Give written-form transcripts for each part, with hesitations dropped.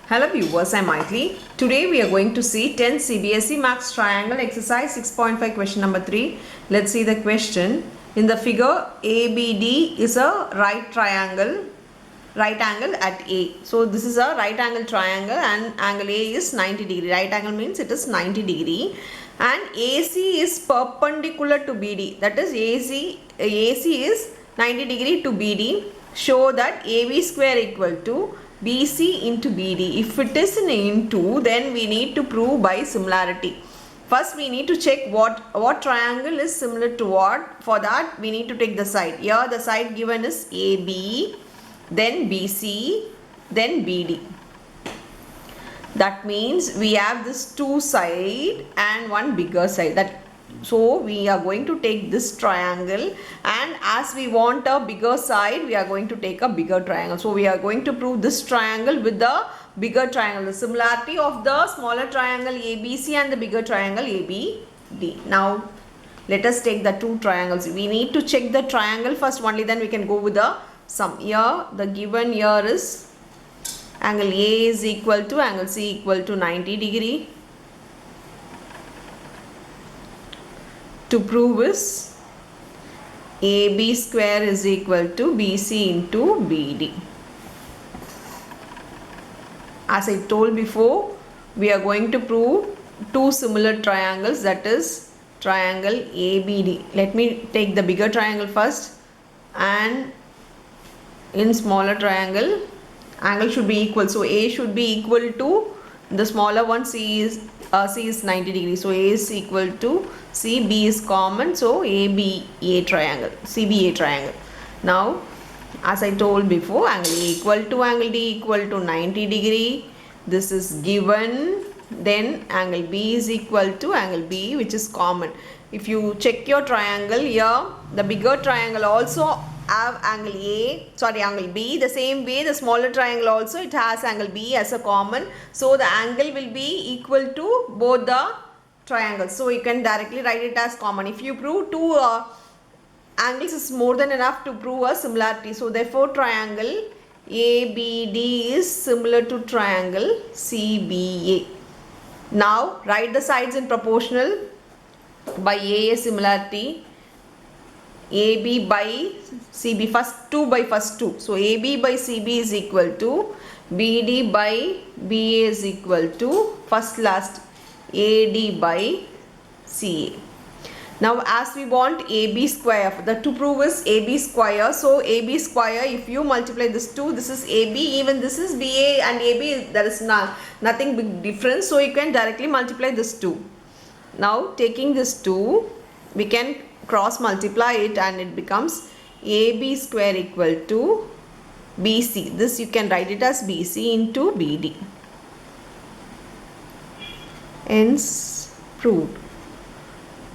Hello viewers, I am Maithili. Today we are going to see 10 CBSE Maths Triangle exercise 6.5 question number 3. Let's see the question. In the figure, ABD is a right angle at A. So this is a right angle triangle and angle A is 90 degree. Right angle means it is 90 degree. And AC is perpendicular to BD. That is AC is 90 degree to BD. Show that AB square equal to BC into BD. If it is in into, then we need to prove by similarity. First we need to check what triangle is similar to what. For that we need to take the side. Here the side given is AB, then BC, then BD. That means we have this two side and one bigger side. So we are going to take this triangle, and as we want a bigger side, we are going to take a bigger triangle. So we are going to prove this triangle with the bigger triangle, the similarity of the smaller triangle ABC and the bigger triangle ABD. Now let us take the two triangles. We need to check the triangle first, only then we can go with the sum. Here the given here is angle A is equal to angle C equal to 90 degree. To prove is AB square is equal to BC into BD. As I told before, we are going to prove two similar triangles, that is triangle ABD. Let me take the bigger triangle first, and in smaller triangle angle should be equal. So A should be equal to the smaller one. C is 90 degrees. So A is equal to C, B is common. So ABA triangle, CBA triangle. Now as I told before, angle A equal to angle D equal to 90 degree. This is given. Then angle B is equal to angle B, which is common. If you check your triangle here, the bigger triangle also have angle B. The same way the smaller triangle also, it has angle B as a common. So the angle will be equal to both the triangles. So you can directly write it as common. If you prove two angles is more than enough to prove a similarity. So therefore triangle ABD is similar to triangle CBA. Now write the sides in proportional by AA similarity. AB by CB, first 2 by first 2. So AB by CB is equal to BD by BA is equal to first last AD by CA. Now as we want AB square, the to prove is AB square. So AB square, if you multiply this 2, this is AB, even this is BA and AB, there is nothing big difference. So you can directly multiply this 2. Now taking this 2, we can cross multiply it and it becomes AB square equal to BC. This you can write it as BC into BD. Hence proved.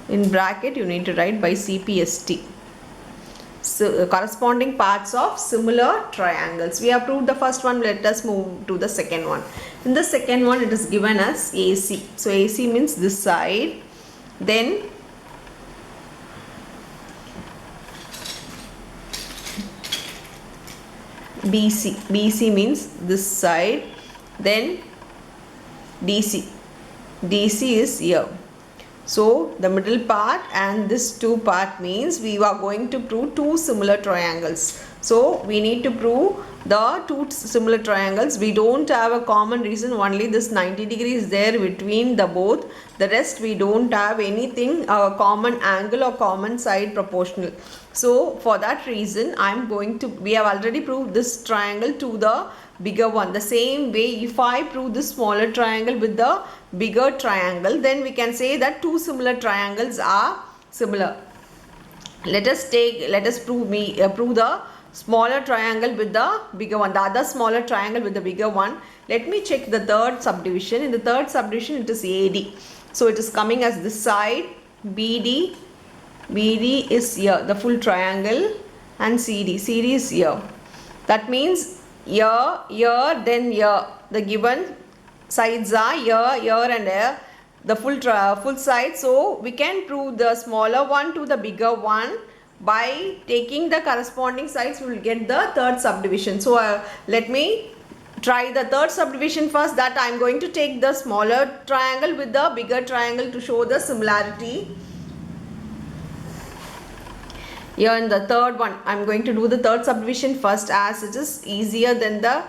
In bracket you need to write by CPST. So corresponding parts of similar triangles. We have proved the first one. Let us move to the second one. In the second one it is given as AC. So AC means this side. Then BC. BC means this side. Then DC. DC is here. So the middle part and this two part means we are going to prove two similar triangles. So we need to prove the two similar triangles. We don't have a common reason, only this 90 degrees there between the both. The rest we don't have anything common angle or common side proportional. So for that reason we have already proved this triangle to the bigger one. The same way, if I prove this smaller triangle with the bigger triangle, then we can say that two similar triangles are similar. Let us prove the smaller triangle with the bigger one, the other smaller triangle with the bigger one. Let me check the third subdivision. In the third subdivision it is AD. So it is coming as this side. BD is here, the full triangle, and CD is here. That means here, then here. The given sides are here and here, the full side. So we can prove the smaller one to the bigger one by taking the corresponding sides. We will get the third subdivision. So let me try the third subdivision first, that I am going to take the smaller triangle with the bigger triangle to show the similarity. Here in the third one, I am going to do the third subdivision first, as it is easier than the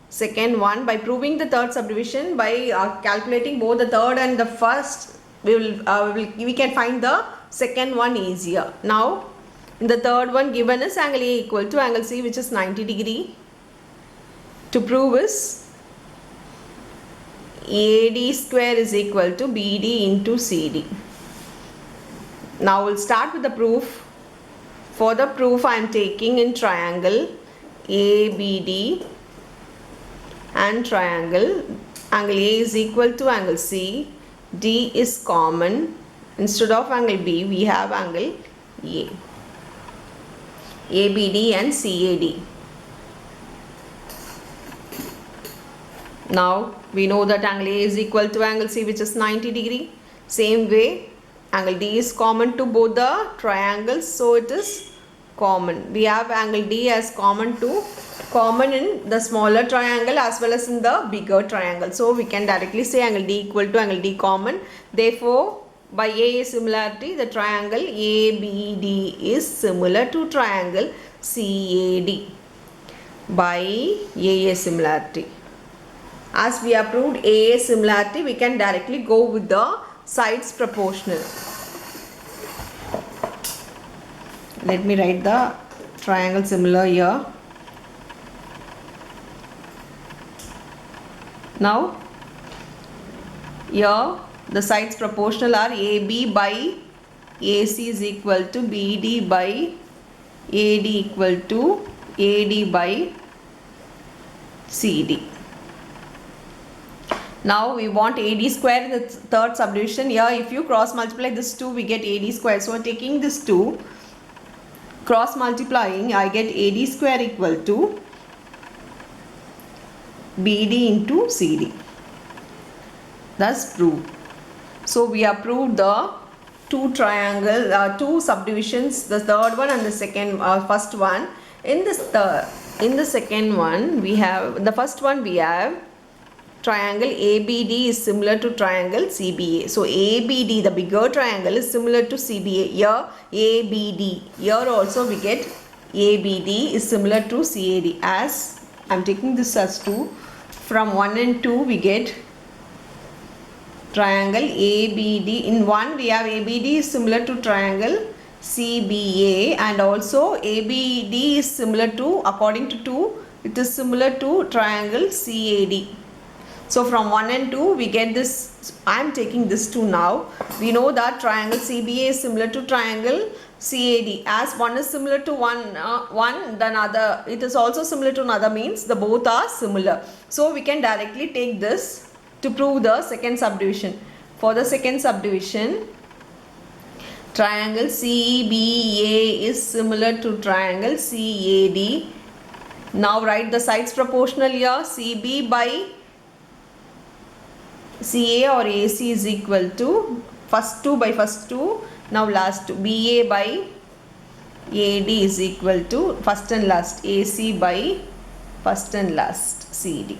second one. By proving the third subdivision, by calculating both the third and the first, we can find the second one easier. Now in the third one, given is angle A equal to angle C, which is 90 degree. To prove is AD square is equal to BD into CD. Now we'll start with the proof. For the proof, I am taking in triangle ABD and triangle. Angle A is equal to angle C. D is common. Instead of angle B, we have angle A. ABD and CAD. Now we know that angle A is equal to angle C, which is 90 degree. Same way, angle D is common to both the triangles, so it is common. We have angle D as common in the smaller triangle as well as in the bigger triangle. So we can directly say angle D equal to angle D common. Therefore, by AA similarity, the triangle ABD is similar to triangle CAD by AA similarity. As we have proved AA similarity, we can directly go with the sides proportional. Let me write the triangle similar here. Now, here the sides proportional are AB by AC is equal to BD by AD equal to AD by CD. Now we want AD square in the third subdivision. Here if you cross multiply this 2, we get AD square. So taking this 2, cross multiplying, I get AD square equal to BD into CD. Thus proved. So we have proved the two subdivisions, the third one and the first one. In the second one, we have the first one. We have triangle ABD is similar to triangle CBA. So ABD, the bigger triangle, is similar to CBA. Here ABD. Here also we get ABD is similar to CAD. As I am taking this as 2. From 1 and 2 we get triangle ABD. In 1 we have ABD is similar to triangle CBA, and also ABD is similar to, according to 2, it is similar to triangle CAD. So from 1 and 2 we get this. I am taking this 2 now. We know that triangle CBA is similar to triangle CAD. As one is similar to one, then other, it is also similar to another, means the both are similar. So we can directly take this to prove the second subdivision. For the second subdivision, triangle CBA is similar to triangle CAD. Now write the sides proportional here. CB by CA or AC is equal to first 2 by first 2. Now last 2. BA by AD is equal to first and last AC by first and last CD.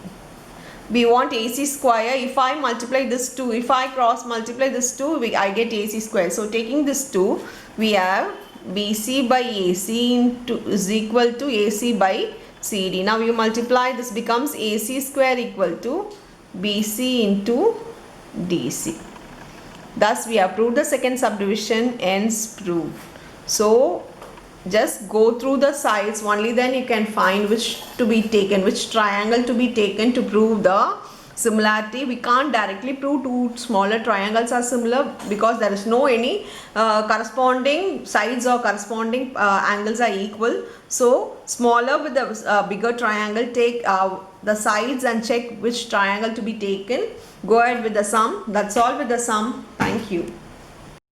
We want AC square. If I multiply this 2, if I cross multiply this 2, I get AC square. So taking this 2, we have BC by AC is equal to AC by CD. Now you multiply, this becomes AC square equal to BC into DC. Thus we have proved the second subdivision, hence proved. So just go through the sides, only then you can find which to be taken, which triangle to be taken to prove the similarity. We can't directly prove two smaller triangles are similar because there is no any corresponding sides or corresponding angles are equal. So smaller with the bigger triangle, take the sides and check which triangle to be taken. Go ahead with the sum. That's all with the sum. Thank you.